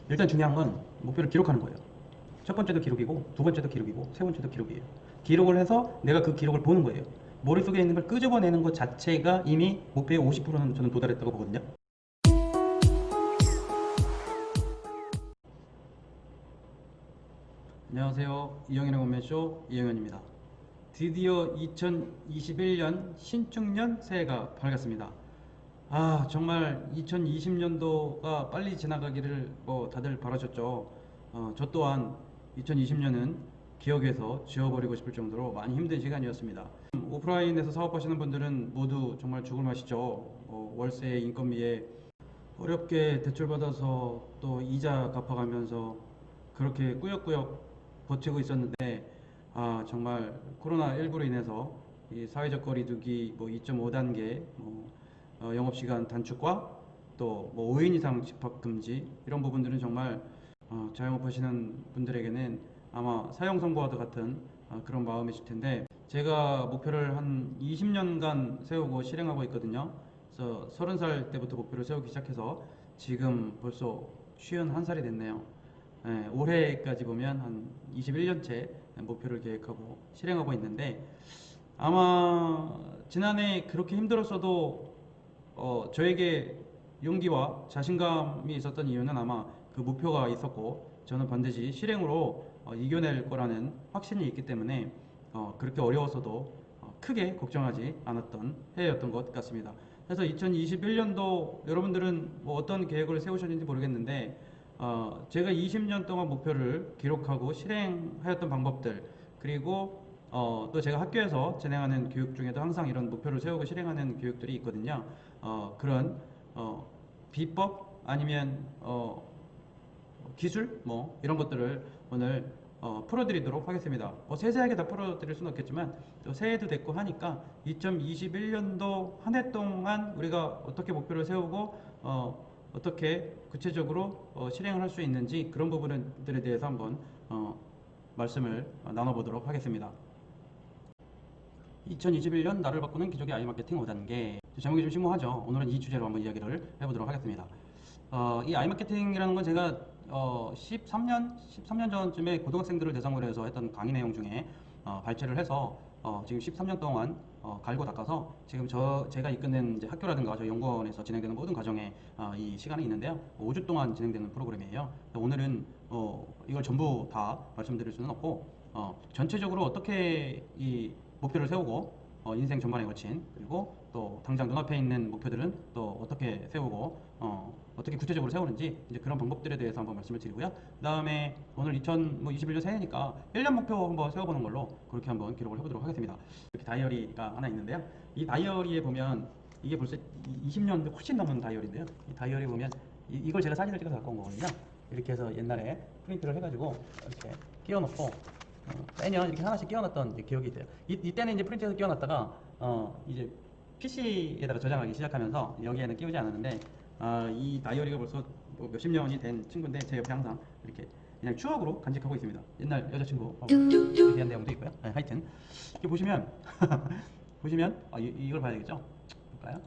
일단 중요한 건 목표를 기록하는 거예요. 첫 번째도 기록이고 두 번째도 기록이고 세 번째도 기록이에요. 기록을 해서 내가 그 기록을 보는 거예요. 머릿속에 있는 걸 끄집어내는 것 자체가 이미 목표의 50%는 저는 도달했다고 보거든요. 안녕하세요. 이영현의 원맨쇼 이영현입니다. 드디어 2021년 신축년 새해가 밝았습니다. 정말 2020년도가 빨리 지나가기를 다들 바라셨죠. 저 또한 2020년은 기억에서 지워버리고 싶을 정도로 많이 힘든 시간이었습니다. 오프라인에서 사업하시는 분들은 모두 정말 죽을 맛이죠. 월세, 인건비에 어렵게 대출받아서 또 이자 갚아가면서 그렇게 꾸역꾸역 버티고 있었는데, 정말 코로나19로 인해서 이 사회적 거리두기 2.5단계, 영업시간 단축과 또 5인 이상 집합 금지, 이런 부분들은 정말 자영업하시는 분들에게는 아마 사형 선고와도 같은 그런 마음이실 텐데, 제가 목표를 한 20년간 세우고 실행하고 있거든요. 그래서 30살 때부터 목표를 세우기 시작해서 지금 벌써 51살이 됐네요. 올해까지 보면 한 21년째 목표를 계획하고 실행하고 있는데, 아마 지난해 그렇게 힘들었어도 저에게 용기와 자신감이 있었던 이유는 아마 그 목표가 있었고 저는 반드시 실행으로 이겨낼 거라는 확신이 있기 때문에 그렇게 어려웠어도 크게 걱정하지 않았던 해였던 것 같습니다. 그래서 2021년도 여러분들은 어떤 계획을 세우셨는지 모르겠는데, 제가 20년 동안 목표를 기록하고 실행하였던 방법들, 그리고 또 제가 학교에서 진행하는 교육 중에도 항상 이런 목표를 세우고 실행하는 교육들이 있거든요. 그런 비법 아니면 기술 이런 것들을 오늘 풀어드리도록 하겠습니다. 세세하게 다 풀어드릴 수는 없겠지만 또 새해도 됐고 하니까 2021년도 한 해 동안 우리가 어떻게 목표를 세우고 어떻게 구체적으로 실행을 할 수 있는지, 그런 부분들에 대해서 한번 말씀을 나눠보도록 하겠습니다. 2021년 나를 바꾸는 기적의 아이 마케팅 5단계. 제목이 좀 심오하죠. 오늘은 이 주제로 한번 이야기를 해보도록 하겠습니다. 이 아이 마케팅이라는 건 제가 13년 전쯤에 고등학생들을 대상으로 해서 했던 강의 내용 중에 발췌를 해서 지금 13년 동안 갈고 닦아서 지금 제가 이끄는 이제 학교라든가 저희 연구원에서 진행되는 모든 과정에 이 시간이 있는데요. 5주 동안 진행되는 프로그램이에요. 오늘은 이걸 전부 다 말씀드릴 수는 없고, 전체적으로 어떻게 이 목표를 세우고 인생 전반에 걸친, 그리고 또 당장 눈앞에 있는 목표들은 또 어떻게 세우고 어떻게 구체적으로 세우는지, 이제 그런 방법들에 대해서 한번 말씀을 드리고요. 그 다음에 오늘 2021년 새해니까 1년 목표 한번 세워보는 걸로 그렇게 한번 기록을 해보도록 하겠습니다. 이렇게 다이어리가 하나 있는데요. 이 다이어리에 보면 이게 벌써 20년 훨씬 넘은 다이어리인데요. 이 다이어리 보면 이걸 제가 사진을 찍어서 갖고 온 거거든요. 이렇게 해서 옛날에 프린트를 해가지고 이렇게 끼워놓고 매년 이렇게 하나씩 끼워놨던 기억이 있어요. 이때는 이제 프린트해서 끼워놨다가 이제 PC에다가 저장하기 시작하면서 여기에는 끼우지 않았는데, 이 다이어리가 벌써 몇십 년이 된 친구인데 제 옆에 항상 이렇게 그냥 추억으로 간직하고 있습니다. 옛날 여자친구에 대한 내용도 있고요. 하여튼 이렇게 보시면 보시면 이걸 봐야 되겠죠? 볼까요?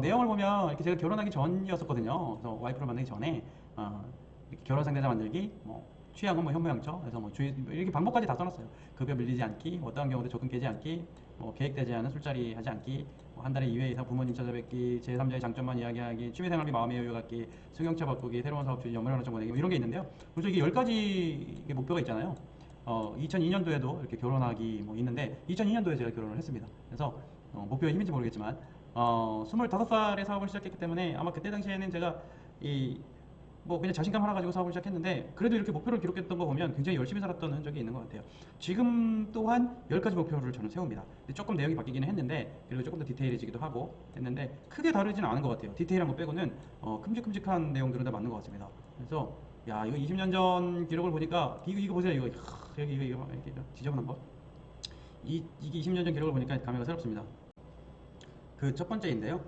내용을 보면 이렇게 제가 결혼하기 전이었었거든요. 그래서 와이프를 만나기 전에 이렇게 결혼 상대자 만들기, 취향은 현모양처, 그래서 이렇게 방법까지 다 써놨어요. 급여 밀리지 않기, 어떠한 경우도 적금 깨지 않기, 계획되지 않은 술자리 하지 않기, 한 달에 2회 이상 부모님 찾아뵙기, 제3자의 장점만 이야기하기, 취미생활비 마음의 여유 갖기, 승용차 바꾸기, 새로운 사업 추진, 연말연화 정보 내기, 이런 게 있는데요. 그래서 이게 10가지 목표가 있잖아요. 2002년도에도 이렇게 결혼하기 있는데 2002년도에 제가 결혼을 했습니다. 그래서 목표의 힘인지 모르겠지만 25살에 사업을 시작했기 때문에 아마 그때 당시에는 제가 그냥 자신감 하나 가지고 사업을 시작했는데, 그래도 이렇게 목표를 기록했던 거 보면 굉장히 열심히 살았던 흔적이 있는 것 같아요. 지금 또한 10가지 목표를 저는 세웁니다. 조금 내용이 바뀌기는 했는데, 그리고 조금 더 디테일해지기도 하고 했는데 크게 다르지는 않은 것 같아요. 디테일한 거 빼고는 큼직큼직한 내용들은 다 맞는 것 같습니다. 그래서 이거 20년 전 기록을 보니까 이거 보세요. 이거 이렇게 지저분한 거. 이게 20년 전 기록을 보니까 감회가 새롭습니다. 그 첫 번째인데요.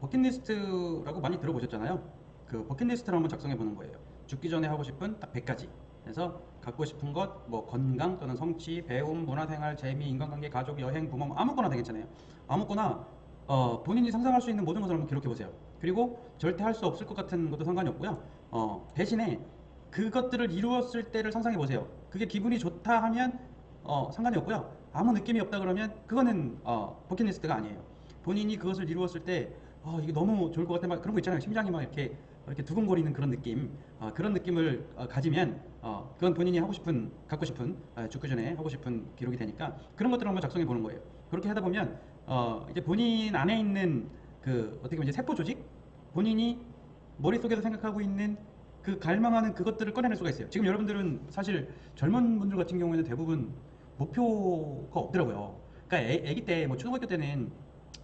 버킷리스트라고 많이 들어보셨잖아요. 그 버킷리스트를 한번 작성해 보는 거예요. 죽기 전에 하고 싶은 딱 100가지. 그래서 갖고 싶은 것, 건강 또는 성취, 배움, 문화생활, 재미, 인간관계, 가족, 여행, 부모, 아무거나 되겠잖아요. 아무거나 본인이 상상할 수 있는 모든 것을 한번 기록해 보세요. 그리고 절대 할 수 없을 것 같은 것도 상관이 없고요. 대신에 그것들을 이루었을 때를 상상해 보세요. 그게 기분이 좋다 하면 상관이 없고요. 아무 느낌이 없다 그러면 그거는 버킷리스트가 아니에요. 본인이 그것을 이루었을 때 이게 너무 좋을 것 같아 막 그런 거 있잖아요. 심장이 막 이렇게 두근거리는 그런 느낌, 그런 느낌을 가지면 그건 본인이 갖고 싶은 죽기 전에 하고 싶은 기록이 되니까 그런 것들을 한번 작성해 보는 거예요. 그렇게 하다 보면 이제 본인 안에 있는 그 어떻게 보면 이제 세포 조직, 본인이 머릿속에서 생각하고 있는 그 갈망하는 그것들을 꺼내낼 수가 있어요. 지금 여러분들은 사실 젊은 분들 같은 경우에는 대부분 목표가 없더라고요. 그러니까 애기 때, 뭐 초등학교 때는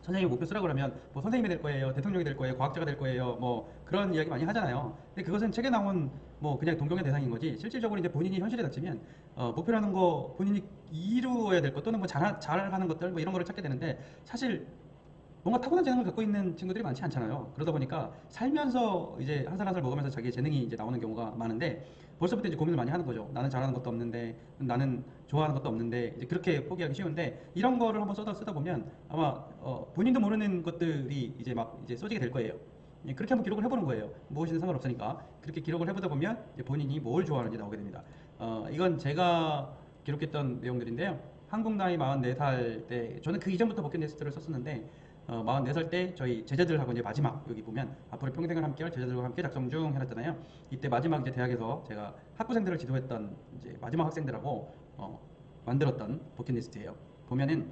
선생님이 목표 쓰라고 그러면 뭐 선생님이 될 거예요, 대통령이 될 거예요, 과학자가 될 거예요, 뭐 그런 이야기 많이 하잖아요. 근데 그것은 책에 나온 뭐 그냥 동경의 대상인 거지, 실질적으로 이제 본인이 현실에 닥치면 목표라는 거 본인이 이루어야 될 것 또는 뭐 잘하는 것들 뭐 이런 거를 찾게 되는데, 사실 뭔가 타고난 재능을 갖고 있는 친구들이 많지 않잖아요. 그러다 보니까 살면서 이제 한 살 한 살 먹으면서 자기의 재능이 이제 나오는 경우가 많은데, 벌써부터 이제 고민을 많이 하는 거죠. 나는 잘하는 것도 없는데, 나는 좋아하는 것도 없는데, 이제 그렇게 포기하기 쉬운데, 이런 거를 한번 쓰다 보면 아마 본인도 모르는 것들이 이제 막 이제 써지게 될 거예요. 예, 그렇게 한번 기록을 해보는 거예요. 무엇이든 상관없으니까 그렇게 기록을 해보다 보면 이제 본인이 뭘 좋아하는지 나오게 됩니다. 이건 제가 기록했던 내용들인데요. 한국 나이 44살 때, 저는 그 이전부터 버킷리스트를 썼었는데 44살 때 저희 제자들하고 이제 마지막, 여기 보면 앞으로 평생을 함께할 제자들과 함께 작성 중 해놨잖아요. 이때 마지막 이제 대학에서 제가 학부생들을 지도했던 이제 마지막 학생들하고 만들었던 버킷리스트예요. 보면은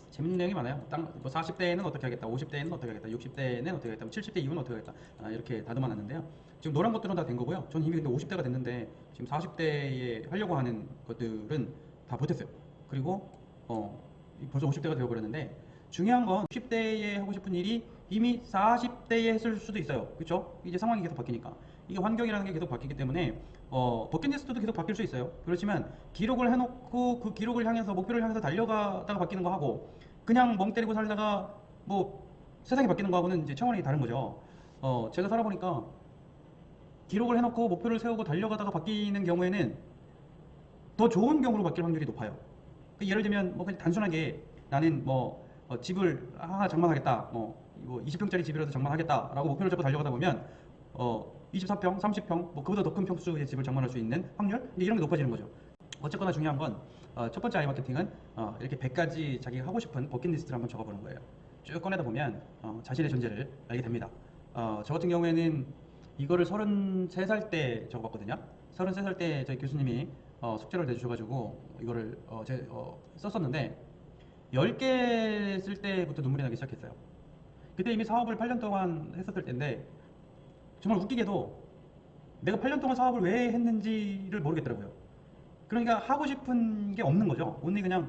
재밌는 내용이 많아요. 뭐 40대에는 어떻게 하겠다, 50대에는 어떻게 하겠다, 60대에는 어떻게 하겠다, 70대 이후는 어떻게 하겠다, 이렇게 다듬어놨는데요. 지금 노란 것들은 다 된 거고요. 저는 이미 근데 50대가 됐는데 지금 40대에 하려고 하는 것들은 다 못했어요. 그리고 벌써 50대가 되어버렸는데, 중요한 건 60대에 하고 싶은 일이 이미 40대에 했을 수도 있어요. 그렇죠? 이제 상황이 계속 바뀌니까, 이게 환경이라는 게 계속 바뀌기 때문에 버킷리스트도 계속 바뀔 수 있어요. 그렇지만 기록을 해놓고 그 기록을 향해서, 목표를 향해서 달려가다가 바뀌는 거 하고, 그냥 멍 때리고 살다가 뭐 세상이 바뀌는 거하고는 이제 차원이 다른 거죠. 제가 살아보니까 기록을 해놓고 목표를 세우고 달려가다가 바뀌는 경우에는 더 좋은 경우로 바뀔 확률이 높아요. 예를 들면 뭐 그냥 단순하게 나는 뭐 집을 하나 장만하겠다, 뭐 20평짜리 집이라도 장만하겠다라고 목표를 잡고 달려가다 보면 24평, 30평, 뭐 그보다 더 큰 평수의 집을 장만할 수 있는 확률, 이런 게 높아지는 거죠. 어쨌거나 중요한 건 첫 번째 아이 마케팅은 이렇게 100가지 자기가 하고 싶은 버킷리스트를 한번 적어보는 거예요. 쭉 꺼내다 보면 자신의 존재를 알게 됩니다. 저 같은 경우에는 이거를 33살 때 적어봤거든요. 33살 때 저희 교수님이 숙제를 내주셔가지고 이거를 썼었는데, 10개 쓸 때부터 눈물이 나기 시작했어요. 그때 이미 사업을 8년 동안 했었을 때인데, 정말 웃기게도 내가 8년 동안 사업을 왜 했는지를 모르겠더라고요. 그러니까 하고 싶은 게 없는 거죠. 온리 그냥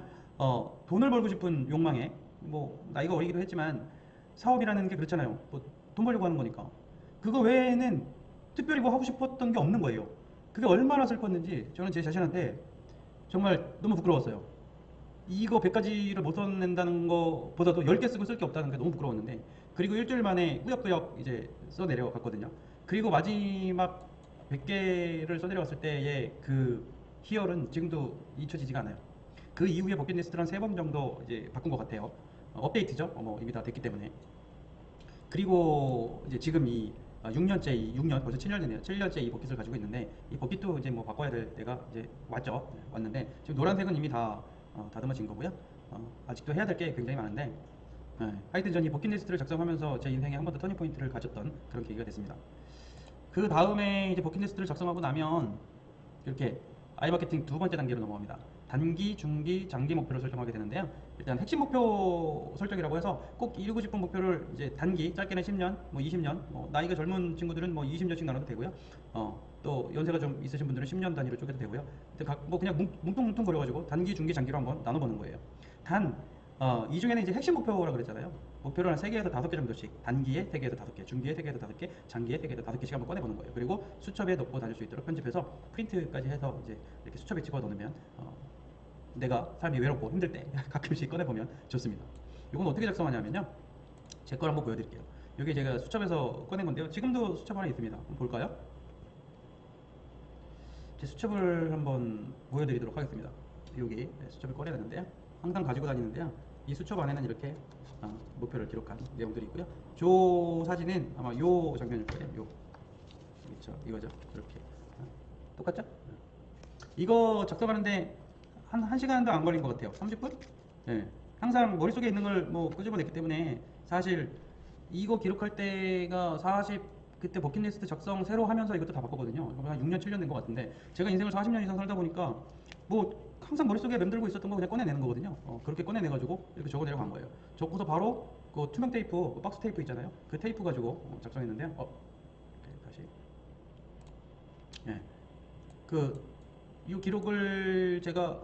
돈을 벌고 싶은 욕망에, 뭐 나이가 어리기도 했지만 사업이라는 게 그렇잖아요. 뭐 돈 벌려고 하는 거니까. 그거 외에는 특별히 뭐 하고 싶었던 게 없는 거예요. 그게 얼마나 슬펐는지 저는 제 자신한테 정말 너무 부끄러웠어요. 이거 100가지를 못 써낸다는 것보다도 10개 쓰고 쓸 게 없다는 게 너무 부끄러웠는데, 그리고 일주일 만에 꾸역꾸역 이제 써내려갔거든요. 그리고 마지막 100개를 써내려갔을 때의 그 희열은 지금도 잊혀지지가 않아요. 그 이후에 버킷리스트를 한 3번 정도 이제 바꾼 것 같아요. 업데이트죠. 뭐 이미 다 됐기 때문에. 그리고 이제 지금 이 6년째, 6년, 벌써 7년 됐네요. 7년째 이 버킷을 가지고 있는데, 이 버킷도 이제 뭐 바꿔야 될 때가 이제 왔죠. 네, 왔는데, 지금 노란색은 이미 다 다듬어진 거고요. 아직도 해야 될 게 굉장히 많은데, 하여튼 전 이 버킷리스트를 작성하면서 제 인생에 한 번 더 터닝포인트를 가졌던 그런 계기가 됐습니다. 그 다음에 이제 버킷리스트를 작성하고 나면 이렇게 아이마케팅 두 번째 단계로 넘어갑니다. 단기, 중기, 장기 목표를 설정하게 되는데요. 일단 핵심 목표 설정이라고 해서 꼭 이루고 싶은 목표를 이제 단기, 짧게는 10년, 뭐 20년, 뭐 나이가 젊은 친구들은 뭐 20년씩 나눠도 되고요. 또 연세가 좀 있으신 분들은 10년 단위로 쪼개도 되고요. 뭐 그냥 뭉뚱뭉뚱 거려가지고 단기, 중기, 장기로 한번 나눠보는 거예요. 단, 이 중에는 이제 핵심 목표라고 그랬잖아요. 목표를 한 3개에서 5개 정도씩, 단기에 3개에서 5개, 중기에 3개에서 5개, 장기에 3개에서 5개씩 한번 꺼내보는 거예요. 그리고 수첩에 넣고 다닐 수 있도록 편집해서 프린트까지 해서 이제 이렇게 수첩에 집어 넣으면 내가 삶이 외롭고 힘들 때 가끔씩 꺼내보면 좋습니다. 이건 어떻게 작성하냐면요, 제 걸 한번 보여드릴게요. 이게 제가 수첩에서 꺼낸 건데요. 지금도 수첩 하나 있습니다. 한번 볼까요? 제 수첩을 한번 보여드리도록 하겠습니다. 여기 수첩을 꺼내놨는데요. 항상 가지고 다니는데요. 이 수첩 안에는 이렇게 목표를 기록한 내용들이 있고요. 조 사진은 아마 요 장면일 거예요. 요 그렇죠, 이거죠. 이렇게 똑같죠? 이거 작성하는데 한 1시간도 안 걸린 것 같아요. 30분? 네. 항상 머릿속에 있는 걸 뭐 끄집어냈기 때문에 사실 이거 기록할 때가 40 그때 버킷리스트 작성 새로 하면서 이것도 다 바꿨거든요. 한 6년 7년 된 것 같은데 제가 인생을 40년 이상 살다 보니까 뭐 항상 머릿속에 맴돌고 있었던 거 그냥 꺼내내는 거거든요. 그렇게 꺼내내가지고 이렇게 적어내려고 한 거예요. 적고서 바로 그 투명 테이프, 박스 테이프 있잖아요. 그 테이프 가지고 작성했는데요. 이렇게 다시 예. 이 기록을 제가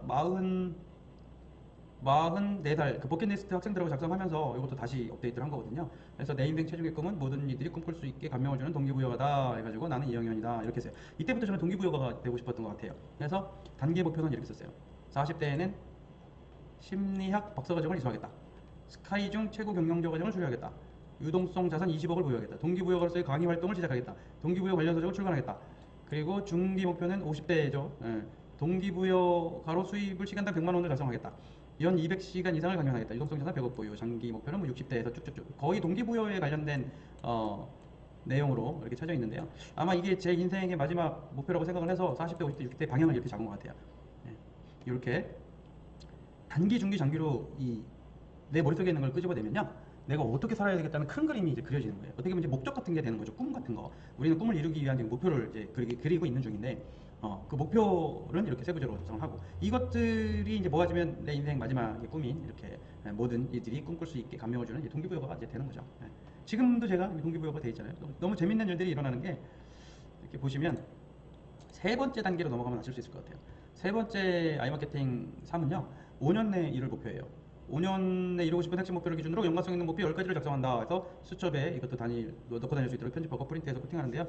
44살 그 버킷리스트 학생들하고 작성하면서 이것도 다시 업데이트를 한 거거든요. 그래서 내 인생 최종의 꿈은 모든 이들이 꿈꿀 수 있게 감명을 주는 동기부여가다 해가지고 나는 이영현이다 이렇게 했어요. 이때부터 저는 동기부여가 되고 싶었던 것 같아요. 그래서 단기 목표는 이렇게 썼어요. 40대에는 심리학 박사과정을 이수하겠다. 스카이중 최고 경영자 과정을 수료하겠다. 유동성 자산 20억을 보유하겠다. 동기부여가로서의 강의 활동을 시작하겠다. 동기부여 관련 서적을 출간하겠다. 그리고 중기 목표는 50대죠. 동기부여가로 수입을 시간당 100만 원을 달성하겠다. 연 200시간 이상을 강연하겠다. 유동성 자산 100억 보유. 장기 목표는 뭐 60대에서 쭉쭉쭉 거의 동기부여에 관련된 내용으로 이렇게 쳐져 있는데요. 아마 이게 제 인생의 마지막 목표라고 생각을 해서 40대, 50대, 60대 방향을 이렇게 잡은 것 같아요. 이렇게 단기, 중기, 장기로 내 머릿속에 있는 걸 끄집어내면요. 내가 어떻게 살아야 되겠다는 큰 그림이 이제 그려지는 거예요. 어떻게 보면 이제 목적 같은 게 되는 거죠. 꿈 같은 거. 우리는 꿈을 이루기 위한 지금 목표를 이제 그리고 있는 중인데, 그 목표는 이렇게 세부적으로 작성을 하고, 이것들이 이제 모아지면 내 인생 마지막의 꿈인 이렇게 모든 이들이 꿈꿀 수 있게 감명을 주는 동기부여가 이제 되는 거죠. 지금도 제가 동기부여가 돼 있잖아요. 너무 재밌는 일들이 일어나는 게 이렇게 보시면 세 번째 단계로 넘어가면 아실 수 있을 것 같아요. 세 번째 아이마케팅 3은요, 5년 내 이룰 목표예요. 5년 내 이루고 싶은 핵심 목표를 기준으로 연관성 있는 목표 10가지를 작성한다. 그래서 수첩에 이것도 넣고 다닐 수 있도록 편집하고 프린트해서 코팅하는데요.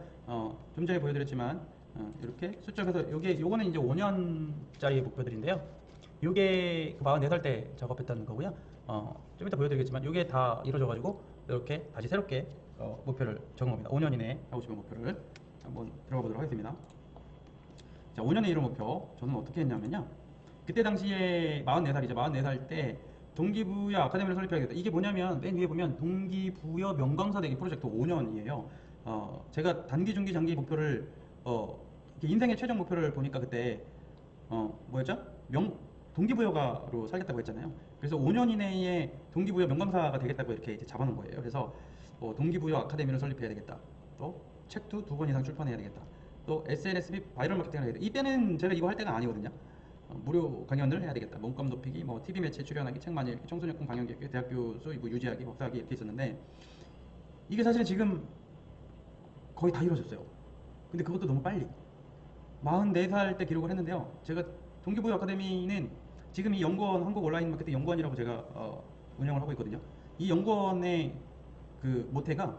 좀 전에 보여드렸지만 이렇게 수첩에서 요거는 이제 5년짜리 목표들인데요. 요게 44살 때 작업했던 거고요. 좀 이따 보여드리겠지만 요게 다 이루어져가지고 이렇게 다시 새롭게 목표를 적은 겁니다. 5년 이내에 하고 싶은 목표를 한번 들어가 보도록 하겠습니다. 자, 5년의 이루 목표 저는 어떻게 했냐면요. 그때 당시에 44살이죠. 44살 때 동기부여 아카데미를 설립해야겠다. 이게 뭐냐면 맨 위에 보면 동기부여 명강사 되기 프로젝트 5년이에요. 제가 단기, 중기, 장기 목표를 인생의 최종 목표를 보니까 그때 뭐였죠? 동기부여가로 살겠다고 했잖아요. 그래서 5년 이내에 동기부여 명강사가 되겠다고 이렇게 이제 잡아놓은 거예요. 그래서 동기부여 아카데미를 설립해야 되겠다. 또 책도 2권 이상 출판해야 되겠다. 또 SNS 및 바이럴 마케팅을 해야 되겠다. 이때는 제가 이거 할 때가 아니거든요. 무료 강연을 해야 되겠다. 몸값 높이기, 뭐 TV 매체 출연하기, 책 많이 읽기, 청소년 꿈 강연 기획, 대학 교수 뭐 유지하기, 박사하기 이렇게 있었는데 이게 사실은 지금 거의 다 이루어졌어요. 근데 그것도 너무 빨리. 44살 때 기록을 했는데요. 제가 동기부여 아카데미는 지금 이 연구원 한국 온라인 마케팅 연구원이라고 제가 운영을 하고 있거든요. 이 연구원의 그 모태가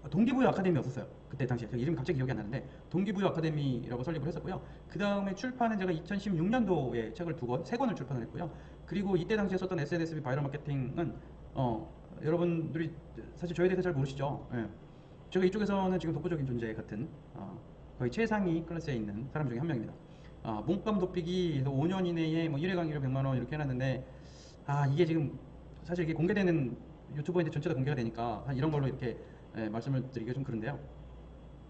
동기부여 아카데미였었어요. 그때 당시에 제가 이름이 갑자기 기억이 안 나는데 동기부여 아카데미라고 설립을 했었고요. 그 다음에 출판은 제가 2016년도에 책을 3권을 출판을 했고요. 그리고 이때 당시에 썼던 SNS 및 바이럴 마케팅은 여러분들이 사실 저에 대해서 잘 모르시죠. 제가 이쪽에서는 지금 독보적인 존재 같은 거의 최상위 클래스에 있는 사람 중에 한 명입니다. 몸값 높이기 5년 이내에 뭐 1회 강의로 100만 원 이렇게 해놨는데 이게 지금 사실 이게 공개되는 유튜버인데 전체 다 공개가 되니까 이런 걸로 이렇게 말씀을 드리기가 좀 그런데요.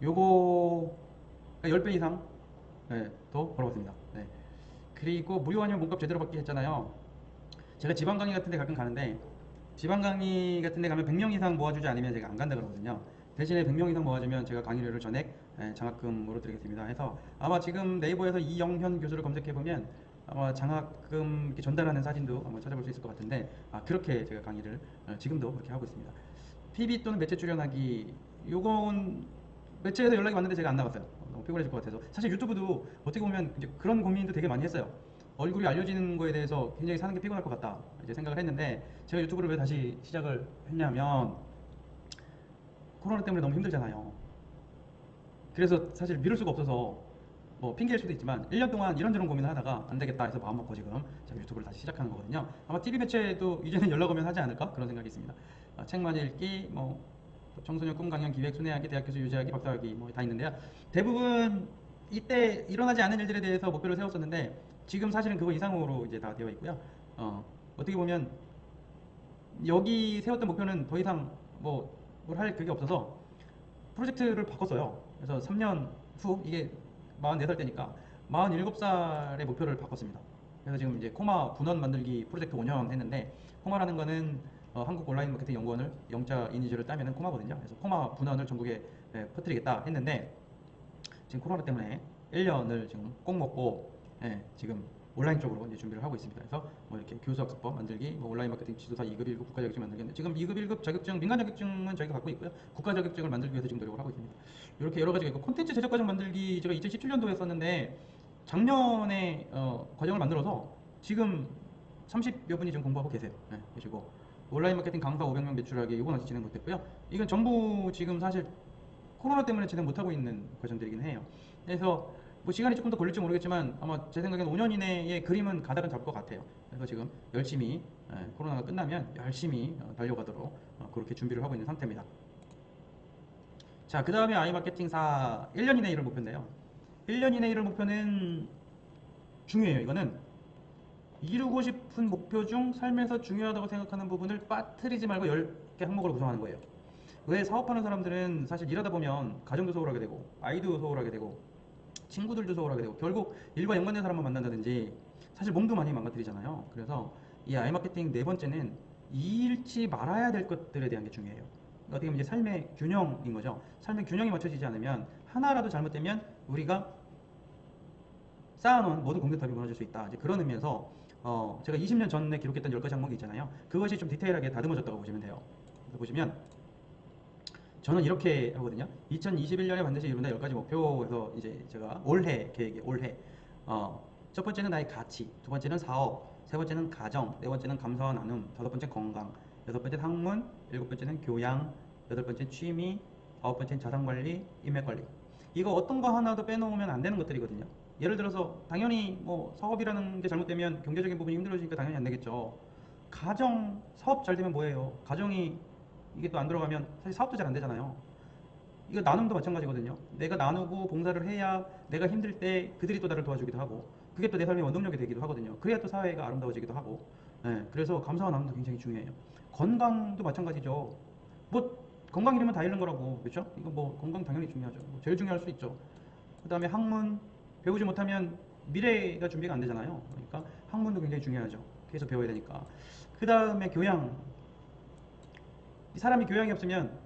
요거 10배 이상 더 벌어봤습니다. 그리고 무료 아니면 몸값 제대로 받기 했잖아요. 제가 지방 강의 같은 데 가끔 가는데 지방 강의 같은 데 가면 100명 이상 모아주지 않으면 제가 안 간다 그러거든요. 대신에 100명 이상 모아주면 제가 강의료를 전액 장학금으로 드리겠습니다 해서 아마 지금 네이버에서 이영현 교수를 검색해보면 아마 장학금 이렇게 전달하는 사진도 한번 찾아볼 수 있을 것 같은데 그렇게 제가 강의를 지금도 그렇게 하고 있습니다. TV 또는 매체 출연하기 요건 매체에서 연락이 왔는데 제가 안 나갔어요. 너무 피곤해질 것 같아서. 사실 유튜브도 어떻게 보면 이제 그런 고민도 되게 많이 했어요. 얼굴이 알려지는 거에 대해서 굉장히 사는 게 피곤할 것 같다 이제 생각을 했는데 제가 유튜브를 왜 다시 시작을 했냐면 코로나 때문에 너무 힘들잖아요. 그래서 사실 미룰 수가 없어서 뭐 핑계일 수도 있지만 1년 동안 이런저런 고민을 하다가 안 되겠다 해서 마음 먹고 지금 제가 유튜브를 다시 시작하는 거거든요. 아마 TV 매체도 이제는 연락 오면 하지 않을까 그런 생각이 있습니다. 책 많이 읽기, 뭐 청소년 꿈 강연 기획 순회하기, 대학 교수 유지하기, 박사하기 뭐 다 있는데요. 대부분 이때 일어나지 않은 일들에 대해서 목표를 세웠었는데 지금 사실은 그거 이상으로 이제 다 되어 있고요. 어떻게 보면 여기 세웠던 목표는 더 이상 뭐 뭘 할 그게 없어서 프로젝트를 바꿨어요. 그래서 3년 후, 이게 44살 때니까 47살의 목표를 바꿨습니다. 그래서 지금 이제 코마 분원 만들기 프로젝트 5년 했는데, 코마라는 거는 한국 온라인 마케팅 연구원을 영자 이니셜을 따면은 코마거든요. 그래서 코마 분원을 전국에 퍼뜨리겠다 했는데, 지금 코로나 때문에 1년을 지금 꼭 먹고, 지금 온라인 쪽으로 이제 준비를 하고 있습니다. 그래서 뭐 이렇게 교수학습법 만들기, 뭐 온라인 마케팅 지도사 2급, 1급, 국가 자격증 만들기. 지금 2급, 1급 자격증, 민간 자격증은 저희가 갖고 있고요. 국가 자격증을 만들기 위해서 지금 노력을 하고 있습니다. 이렇게 여러 가지가 있고, 콘텐츠 제작 과정 만들기 제가 2017년도에 했었는데, 작년에 과정을 만들어서 지금 30여 분이 지금 공부하고 계세요. 계시고, 온라인 마케팅 강사 500명 배출하기, 이건 아직 진행 못했고요. 이건 전부 지금 사실 코로나 때문에 진행 못하고 있는 과정들이긴 해요. 그래서 뭐 시간이 조금 더 걸릴지 모르겠지만 아마 제 생각에는 5년 이내에 그림은 가닥은 잡을 것 같아요. 그래서 지금 열심히 코로나가 끝나면 열심히 달려가도록 그렇게 준비를 하고 있는 상태입니다. 자, 그 다음에 아이마케팅사 1년 이내 일을 목표인데요. 1년 이내 일을 목표는 중요해요. 이거는 이루고 싶은 목표 중 삶에서 중요하다고 생각하는 부분을 빠뜨리지 말고 10개 항목으로 구성하는 거예요. 왜 사업하는 사람들은 사실 일하다 보면 가정도 소홀하게 되고, 아이도 소홀하게 되고, 친구들도 소홀하게 되고, 결국 일과 연관된 사람만 만난다든지 사실 몸도 많이 망가뜨리잖아요. 그래서 이 아이마케팅 네 번째는 잃지 말아야 될 것들에 대한 게 중요해요. 어떻게 보면 이제 삶의 균형인 거죠. 삶의 균형이 맞춰지지 않으면 하나라도 잘못되면 우리가 쌓아놓은 모든 공든탑이 무너질 수 있다. 이제 그런 의미에서 제가 20년 전에 기록했던 10가지 항목이 있잖아요. 그것이 좀 디테일하게 다듬어졌다고 보시면 돼요. 그래서 보시면 저는 이렇게 하거든요. 2021년에 반드시 이룬다 10가지 목표에서 이제 제가 올해 계획이에요. 올해. 첫 번째는 나의 가치, 두 번째는 사업, 세 번째는 가정, 네 번째는 감사와 나눔, 다섯 번째 건강, 여섯 번째 학문, 일곱 번째는 교양, 여덟 번째 취미, 아홉 번째는 자산관리, 인맥관리. 이거 어떤 거 하나도 빼놓으면 안 되는 것들이거든요. 예를 들어서 당연히 뭐 사업이라는 게 잘못되면 경제적인 부분이 힘들어지니까 당연히 안 되겠죠. 가정, 사업 잘 되면 뭐예요? 가정이 이게 또 안 들어가면 사실 사업도 잘 안 되잖아요. 이거 나눔도 마찬가지거든요. 내가 나누고 봉사를 해야 내가 힘들 때 그들이 또 나를 도와주기도 하고, 그게 또 내 삶의 원동력이 되기도 하거든요. 그래야 또 사회가 아름다워지기도 하고. 그래서 감사와 나눔도 굉장히 중요해요. 건강도 마찬가지죠. 뭐 건강 잃으면 다 잃는 거라고, 그렇죠? 이거 뭐 건강 당연히 중요하죠. 뭐 제일 중요할 수 있죠. 그 다음에 학문, 배우지 못하면 미래가 준비가 안 되잖아요. 그러니까 학문도 굉장히 중요하죠. 계속 배워야 되니까. 그 다음에 교양. 사람이 교양이 없으면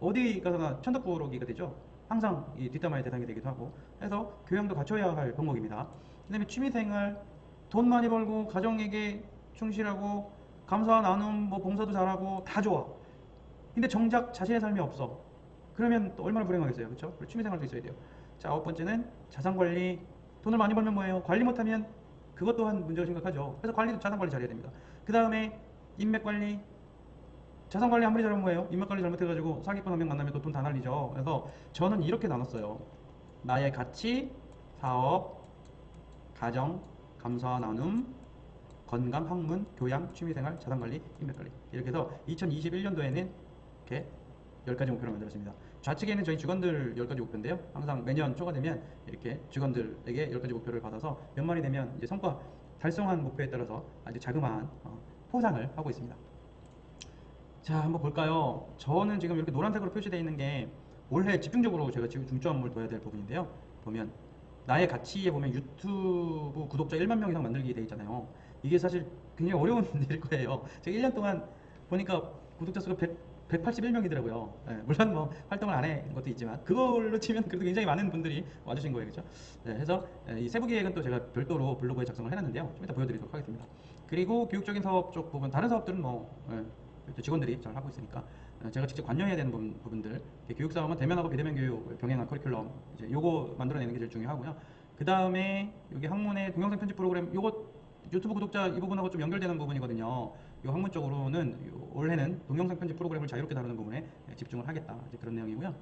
어디 가서나 천덕꾸러기가 되죠. 항상 이 뒷담화의 대상이 되기도 하고. 그래서 교양도 갖춰야 할 덕목입니다. 그 다음에 취미생활, 돈 많이 벌고 가정에게 충실하고 감사와 나눔, 뭐 봉사도 잘하고 다 좋아. 근데 정작 자신의 삶이 없어. 그러면 또 얼마나 불행하겠어요. 그렇죠? 취미생활도 있어야 돼요. 자, 아홉 번째는 자산관리. 돈을 많이 벌면 뭐예요? 관리 못하면 그것 또한 문제가 심각하죠. 그래서 관리도 자산관리 잘해야 됩니다. 그 다음에 인맥관리. 자산관리 아무리 잘하면 뭐예요? 인맥관리 잘못해가지고 사기꾼 한 명 만나면 또 돈 다 날리죠. 그래서 저는 이렇게 나눴어요. 나의 가치, 사업, 가정, 감사와 나눔, 건강, 학문, 교양, 취미생활, 자산관리, 인맥관리. 이렇게 해서 2021년도에는 이렇게 10가지 목표를 만들었습니다. 좌측에는 저희 직원들 10가지 목표인데요. 항상 매년 초가 되면 이렇게 직원들에게 10가지 목표를 받아서 연말이 되면 이제 성과 달성한 목표에 따라서 아주 자그마한 포상을 하고 있습니다. 자, 한번 볼까요? 저는 지금 이렇게 노란색으로 표시되어 있는 게 올해 집중적으로 제가 지금 중점을 둬야 될 부분인데요. 보면 나의 가치에 보면 유튜브 구독자 1만 명 이상 만들기 돼 있잖아요. 이게 사실 굉장히 어려운 일일 거예요. 제가 1년 동안 보니까 구독자 수가 181명이더라고요. 물론 뭐 활동을 안 한 것도 있지만 그걸로 치면 그래도 굉장히 많은 분들이 와주신 거예요. 그렇죠? 그래서 이 세부 계획은 또 제가 별도로 블로그에 작성을 해놨는데요. 좀 이따 보여드리도록 하겠습니다. 그리고 교육적인 사업 쪽 부분, 다른 사업들은 뭐 직원들이 잘 하고 있으니까 제가 직접 관여해야 되는 부분들, 교육사업은 대면하고 비대면 교육 병행한 커리큘럼, 이제 요거 만들어내는 게 제일 중요하고요. 그 다음에 여기 학문의 동영상 편집 프로그램, 요거 유튜브 구독자 이 부분하고 좀 연결되는 부분이거든요. 요 학문 쪽으로는 올해는 동영상 편집 프로그램을 자유롭게 다루는 부분에 집중을 하겠다, 이제 그런 내용이고요.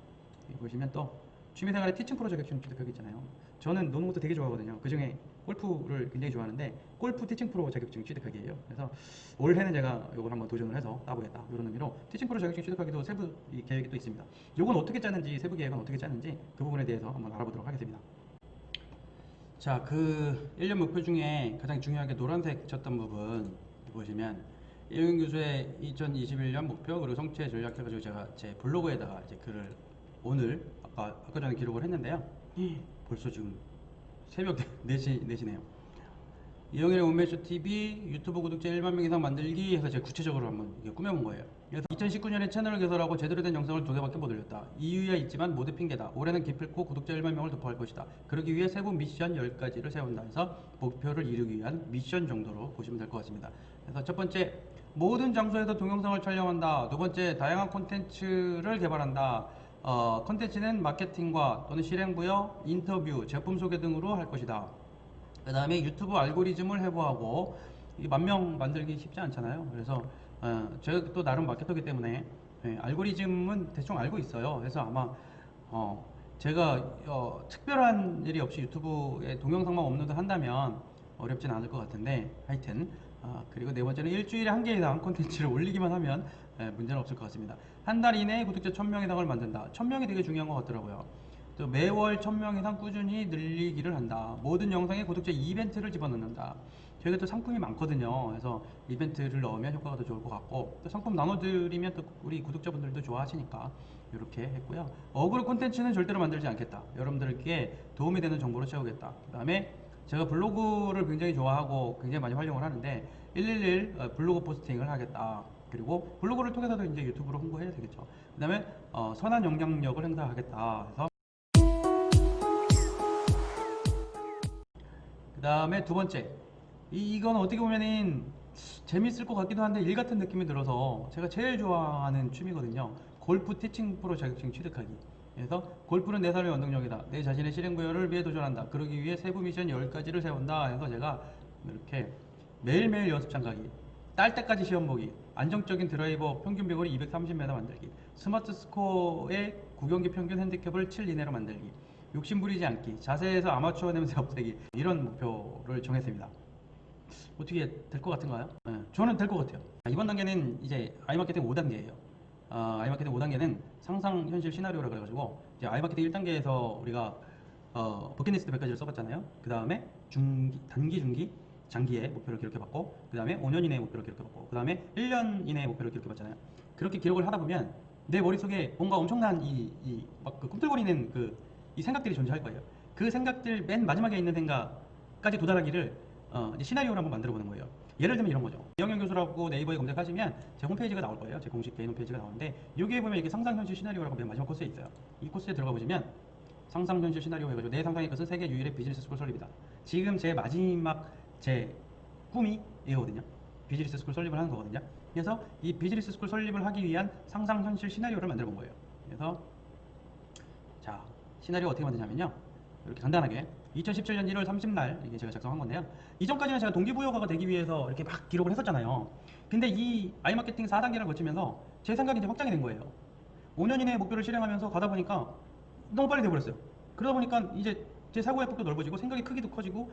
여기 보시면 또 취미생활의 티칭 프로 자격증 취득하기 있잖아요. 저는 노는 것도 되게 좋아하거든요. 그 중에 골프를 굉장히 좋아하는데 골프 티칭 프로 자격증 취득하기예요. 그래서 올해는 제가 이걸 한번 도전을 해서 따보겠다, 이런 의미로 티칭 프로 자격증 취득하기도 세부 계획이 또 있습니다. 이건 어떻게 짜는지, 세부 계획은 어떻게 짜는지 그 부분에 대해서 한번 알아보도록 하겠습니다. 자, 그 1년 목표 중에 가장 중요하게 노란색 쳤던 부분 보시면 이용 교수의 2021년 목표 그리고 성취에 전략해가지고 제가 제 블로그에다가 이제 글을 오늘 아까 전에 기록을 했는데요. 벌써 지금 새벽 4시네요. 이영일의 원맨쇼 TV 유튜브 구독자 1만 명 이상 만들기 해서 제가 구체적으로 한번 이게 꾸며본 거예요. 그래서 2019년에 채널을 개설하고 제대로 된 영상을 2개밖에 못 올렸다. 이유야 있지만 모두 핑계다. 올해는 기필코 구독자 1만 명을 돌파할 것이다. 그러기 위해 세부 미션 10가지를 세운다 해서 목표를 이루기 위한 미션 정도로 보시면 될 것 같습니다. 그래서 첫 번째, 모든 장소에서 동영상을 촬영한다. 두 번째, 다양한 콘텐츠를 개발한다. 콘텐츠는 마케팅과 또는 실행부여, 인터뷰, 제품 소개 등으로 할 것이다. 그 다음에 유튜브 알고리즘을 해부하고, 10,000명 만들기 쉽지 않잖아요. 그래서 제가 또 나름 마케터기 때문에 알고리즘은 대충 알고 있어요. 그래서 아마 제가 특별한 일이 없이 유튜브에 동영상만 업로드 한다면 어렵진 않을 것 같은데, 하여튼 그리고 네 번째는 일주일에 한 개 이상 콘텐츠를 올리기만 하면 문제는 없을 것 같습니다. 한 달 이내에 구독자 1,000명 이상을 만든다. 1,000명이 되게 중요한 것 같더라고요. 또 매월 1,000명 이상 꾸준히 늘리기를 한다. 모든 영상에 구독자 이벤트를 집어넣는다. 저희가 또 상품이 많거든요. 그래서 이벤트를 넣으면 효과가 더 좋을 것 같고, 또 상품 나눠드리면 또 우리 구독자분들도 좋아하시니까 이렇게 했고요. 어그로 콘텐츠는 절대로 만들지 않겠다. 여러분들께 도움이 되는 정보로 채우겠다. 그 다음에 제가 블로그를 굉장히 좋아하고 굉장히 많이 활용을 하는데 111 블로그 포스팅을 하겠다. 그리고 블로그를 통해서도 이제 유튜브로 홍보해야 되겠죠. 그 다음에 선한 영향력을 행사하겠다. 그래서 그 다음에 두 번째, 이건 어떻게 보면은 재밌을 것 같기도 한데 일 같은 느낌이 들어서 제가 제일 좋아하는 취미거든요. 골프 티칭 프로 자격증 취득하기. 그래서 골프는 내 삶의 원동력이다. 내 자신의 실행 부여를 위해 도전한다. 그러기 위해 세부 미션 10가지를 세운다. 해서 제가 이렇게 매일매일 연습장 가기, 딸 때까지 시험 보기, 안정적인 드라이버 평균 비거리 230m 만들기, 스마트 스코어의 9경기 평균 핸디캡을 7 이내로 만들기, 욕심 부리지 않기, 자세에서 아마추어 냄새 없애기, 이런 목표를 정했습니다. 어떻게 될 것 같은가요? 저는 될 것 같아요. 이번 단계는 이제 아이마케팅 5단계예요. 아이마케팅 5단계는 상상 현실 시나리오라 그래가지고 이제 아이마케팅 1단계에서 우리가 버킷리스트 100가지를 써봤잖아요. 그 다음에 단기, 중기, 장기의 목표를 기록해봤고, 그 다음에 5년 이내의 목표를 기록해봤고, 그 다음에 1년 이내의 목표를 기록해봤잖아요. 그렇게 기록을 하다 보면 내 머릿속에 뭔가 엄청난 그 꿈틀거리는 이 생각들이 존재할 거예요. 그 생각들 맨 마지막에 있는 생각까지 도달하기를 이제 시나리오를 한번 만들어 보는 거예요. 예를 들면 이런 거죠. 이영현 교수라고 네이버에 검색하시면 제 홈페이지가 나올 거예요. 제 공식 개인 홈페이지가 나오는데 여기에 보면 이렇게 상상현실 시나리오라고 맨 마지막 코스에 있어요. 이 코스에 들어가 보시면 상상현실 시나리오 해가지고 내 상상의 것은 세계 유일의 비즈니스 스쿨 설립이다. 지금 제 마지막 제 꿈이 이거거든요. 비즈니스 스쿨 설립을 하는 거거든요. 그래서 이 비즈니스 스쿨 설립을 하기 위한 상상현실 시나리오를 만들어 본 거예요. 그래서 자, 시나리오 어떻게 만드냐면요. 이렇게 간단하게 2017년 1월 30날 이게 제가 작성한 건데요. 이전까지는 제가 동기부여가 되기 위해서 이렇게 막 기록을 했었잖아요. 근데 이 아이마케팅 4단계를 거치면서 제 생각이 이제 확장이 된 거예요. 5년 이내의 목표를 실행하면서 가다 보니까 너무 빨리 돼버렸어요. 그러다 보니까 이제 제 사고의 폭도 넓어지고 생각의 크기도 커지고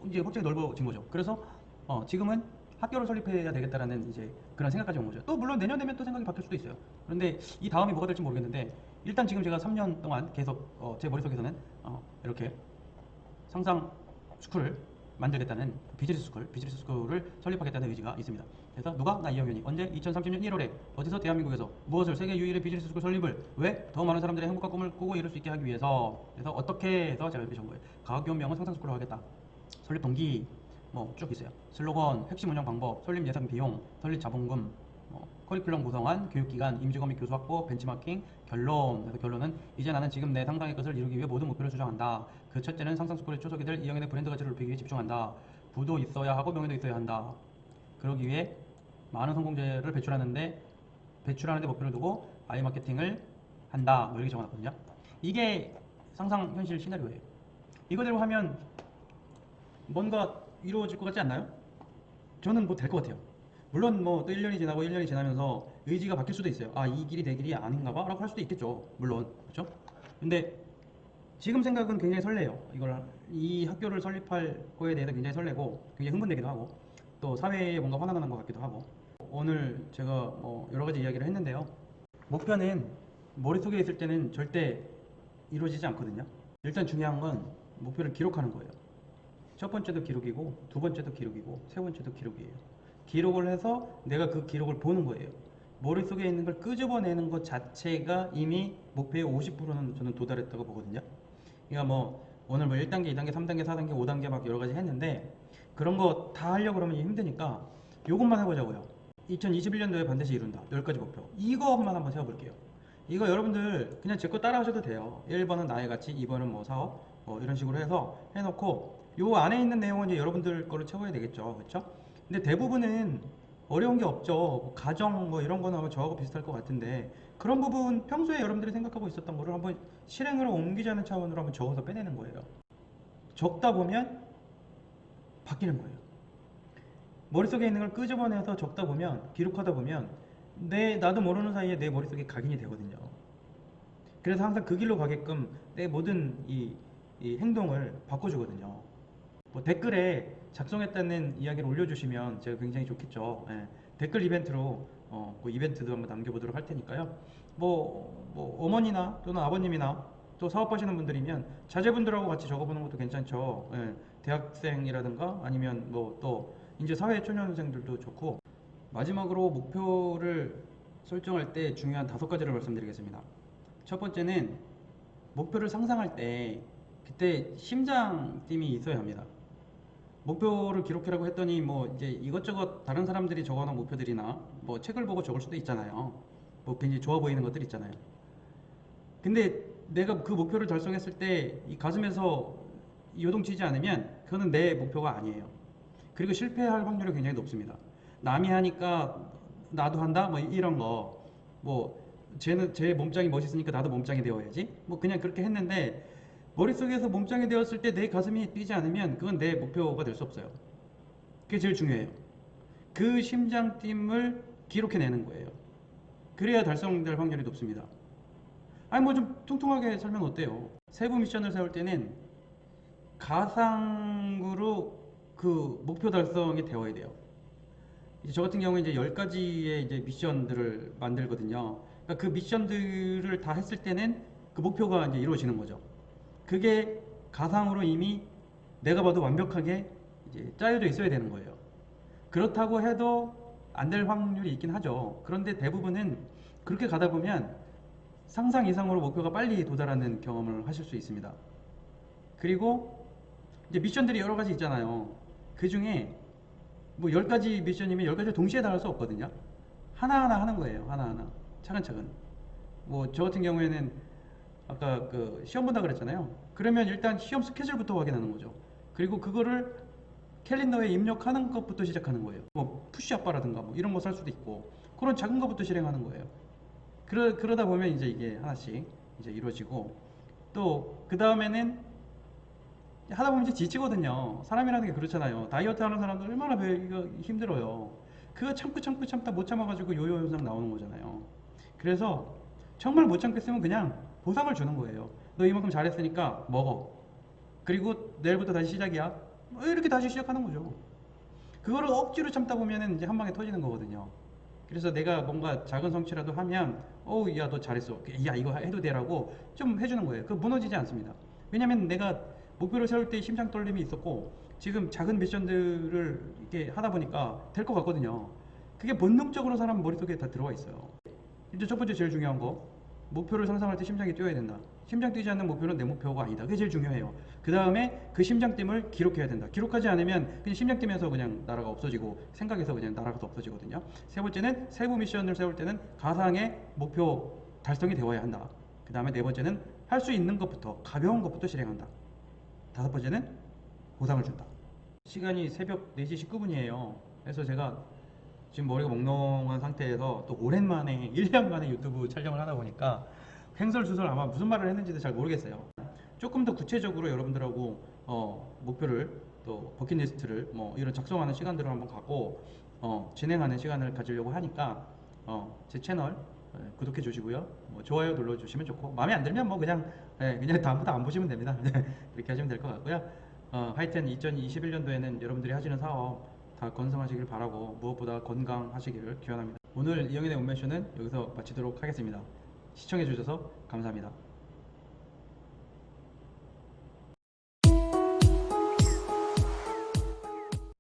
이제 확장이 넓어진 거죠. 그래서 지금은 학교를 설립해야 되겠다라는 이제 그런 생각까지 온 거죠. 또 물론 내년 되면 또 생각이 바뀔 수도 있어요. 그런데 이 다음이 뭐가 될지 모르겠는데 일단 지금 제가 3년 동안 계속 제 머릿속에서는 이렇게 상상 스쿨을 만들겠다는 비즈니스 스쿨을 설립하겠다는 의지가 있습니다. 그래서 누가? 나 이영현이 언제? 2030년 1월에 어디서? 대한민국에서 무엇을? 세계 유일의 비즈니스 스쿨 설립을 왜? 더 많은 사람들의 행복과 꿈을 꾸고 이룰 수 있게 하기 위해서. 그래서 어떻게 해서 제가 이렇게 적은 거예요. 가학교원명은 상상 스쿨로 하겠다. 설립 동기 뭐 쭉 있어요. 슬로건, 핵심 운영 방법, 설립 예산 비용, 설립 자본금, 커리큘럼 구성안, 교육기간, 임직원 및 교수 확보, 벤치마킹, 결론. 그래서 결론은 이제 나는 지금 내 상상의 것을 이루기 위해 모든 목표를 수정한다. 그 첫째는 상상스쿨의 초석이 될 이영현의 브랜드 가치를 높이기 위해 집중한다. 부도 있어야 하고 명예도 있어야 한다. 그러기 위해 많은 성공재를 배출하는데 목표를 두고 아이 마케팅을 한다. 뭐 이렇게 적어놨거든요. 이게 상상 현실 시나리오예요. 이거대로 하면 뭔가 이루어질 것 같지 않나요? 저는 뭐 될 것 같아요. 물론 뭐 또 1년이 지나고 1년이 지나면서 의지가 바뀔 수도 있어요. 아, 이 길이 내 길이 아닌가 봐? 라고 할 수도 있겠죠. 물론. 그렇죠? 근데 지금 생각은 굉장히 설레요. 이 학교를 설립할 거에 대해서 굉장히 설레고 굉장히 흥분되기도 하고 또 사회에 뭔가 환원하는 것 같기도 하고 오늘 제가 뭐 여러 가지 이야기를 했는데요. 목표는 머릿속에 있을 때는 절대 이루어지지 않거든요. 일단 중요한 건 목표를 기록하는 거예요. 첫 번째도 기록이고 두 번째도 기록이고 세 번째도 기록이에요. 기록을 해서 내가 그 기록을 보는 거예요. 머릿속에 있는 걸 끄집어내는 것 자체가 이미 목표의 50%는 저는 도달했다고 보거든요. 그러니까 뭐 오늘 뭐 1단계, 2단계, 3단계, 4단계, 5단계 막 여러 가지 했는데 그런 거 다 하려고 그러면 힘드니까 요것만 해보자고요. 2021년도에 반드시 이룬다. 10가지 목표. 이것만 한번 세워볼게요. 이거 여러분들 그냥 제 거 따라 하셔도 돼요. 1번은 나의 가치, 2번은 뭐 사업, 뭐 이런 식으로 해서 해놓고 요 안에 있는 내용은 이제 여러분들 거를 채워야 되겠죠. 그렇죠? 근데 대부분은 어려운 게 없죠. 뭐 가정 뭐 이런 거는 아마 저하고 비슷할 것 같은데 그런 부분 평소에 여러분들이 생각하고 있었던 거를 한번 실행으로 옮기자는 차원으로 한번 적어서 빼내는 거예요. 적다 보면 바뀌는 거예요. 머릿속에 있는 걸 끄집어내서 적다 보면 기록하다 보면 나도 모르는 사이에 내 머릿속에 각인이 되거든요. 그래서 항상 그 길로 가게끔 내 모든 이 행동을 바꿔주거든요. 뭐 댓글에 작성했다는 이야기를 올려주시면 제가 굉장히 좋겠죠. 예. 댓글 이벤트로 그 이벤트도 한번 남겨보도록 할 테니까요. 뭐 어머니나 또는 아버님이나 또 사업하시는 분들이면 자제분들하고 같이 적어보는 것도 괜찮죠. 예. 대학생이라든가 아니면 뭐 또 이제 사회 초년생들도 좋고. 마지막으로 목표를 설정할 때 중요한 5가지를 말씀드리겠습니다. 첫 번째는 목표를 상상할 때 그때 심장 띠이 있어야 합니다. 목표를 기록해라고 했더니 뭐 이제 이것저것 다른 사람들이 적어놓은 목표들이나 뭐 책을 보고 적을 수도 있잖아요. 뭐 굉장히 좋아 보이는 것들 있잖아요. 근데 내가 그 목표를 달성했을 때 이 가슴에서 요동치지 않으면 그거는 내 목표가 아니에요. 그리고 실패할 확률이 굉장히 높습니다. 남이 하니까 나도 한다? 뭐 이런 거. 뭐 쟤는 제 몸짱이 멋있으니까 나도 몸짱이 되어야지. 뭐 그냥 그렇게 했는데 머릿속에서 몸짱이 되었을 때 내 가슴이 뛰지 않으면 그건 내 목표가 될 수 없어요. 그게 제일 중요해요. 그 심장팀을 기록해내는 거예요. 그래야 달성될 확률이 높습니다. 아니 뭐 좀 퉁퉁하게 살면 어때요? 세부 미션을 세울 때는 가상으로 그 목표 달성이 되어야 돼요. 이제 저 같은 경우에 이제 10가지의 이제 미션들을 만들거든요. 그러니까 그 미션들을 다 했을 때는 그 목표가 이제 이루어지는 거죠. 그게 가상으로 이미 내가 봐도 완벽하게 이제 짜여져 있어야 되는 거예요. 그렇다고 해도 안 될 확률이 있긴 하죠. 그런데 대부분은 그렇게 가다 보면 상상 이상으로 목표가 빨리 도달하는 경험을 하실 수 있습니다. 그리고 이제 미션들이 여러 가지 있잖아요. 그 중에 뭐 10가지 미션이면 10가지를 동시에 다 할 수 없거든요. 하나하나 하는 거예요. 하나하나. 차근차근. 뭐 저 같은 경우에는 아까 그 시험 본다 그랬잖아요. 그러면 일단 시험 스케줄부터 확인하는 거죠. 그리고 그거를 캘린더에 입력하는 것부터 시작하는 거예요. 뭐 푸시업바라든가 뭐 이런 거 살 수도 있고 그런 작은 것부터 실행하는 거예요. 그러다 보면 이제 이게 하나씩 이제 이루어지고 또 그 다음에는 하다 보면 이제 지치거든요. 사람이라는 게 그렇잖아요. 다이어트 하는 사람들 얼마나 배가 힘들어요. 그거 참다 못 참아가지고 요요 현상 나오는 거잖아요. 그래서 정말 못 참겠으면 그냥 보상을 주는 거예요. 너 이만큼 잘했으니까 먹어. 그리고 내일부터 다시 시작이야. 이렇게 다시 시작하는 거죠. 그거를 억지로 참다 보면은 이제 한 방에 터지는 거거든요. 그래서 내가 뭔가 작은 성취라도 하면 어우 야 너 잘했어. 야 이거 해도 돼라고 좀 해주는 거예요. 그 무너지지 않습니다. 왜냐면 내가 목표를 세울 때 심장 떨림이 있었고 지금 작은 미션들을 이렇게 하다 보니까 될 것 같거든요. 그게 본능적으로 사람 머릿속에 다 들어와 있어요. 이제 첫 번째 제일 중요한 거 목표를 상상할 때 심장이 뛰어야 된다. 심장 뛰지 않는 목표는 내 목표가 아니다. 그게 제일 중요해요. 그 다음에 그 심장팀을 기록해야 된다. 기록하지 않으면 그냥 심장팀에서 그냥 나라가 없어지고 생각에서 그냥 나라가 없어지거든요. 세 번째는 세부 미션을 세울 때는 가상의 목표 달성이 되어야 한다. 그 다음에 네 번째는 할 수 있는 것부터 가벼운 것부터 실행한다. 다섯 번째는 보상을 준다. 시간이 새벽 4시 19분이에요. 그래서 제가 지금 머리가 몽롱한 상태에서 또 오랜만에 1년 만에 유튜브 촬영을 하다 보니까 횡설수설 아마 무슨 말을 했는지도 잘 모르겠어요. 조금 더 구체적으로 여러분들하고 목표를 또 버킷리스트를 뭐 이런 작성하는 시간들을 한번 갖고 진행하는 시간을 가지려고 하니까 제 채널 구독해 주시고요. 뭐 좋아요 눌러 주시면 좋고 마음에 안 들면 뭐 그냥 다음부터 안 보시면 됩니다. 그렇게 하시면 될 것 같고요. 하여튼 2021년도에는 여러분들이 하시는 사업 다 건승하시길 바라고 무엇보다 건강하시기를 기원합니다. 오늘 이영인의 운매쇼는 여기서 마치도록 하겠습니다. 시청해 주셔서 감사합니다.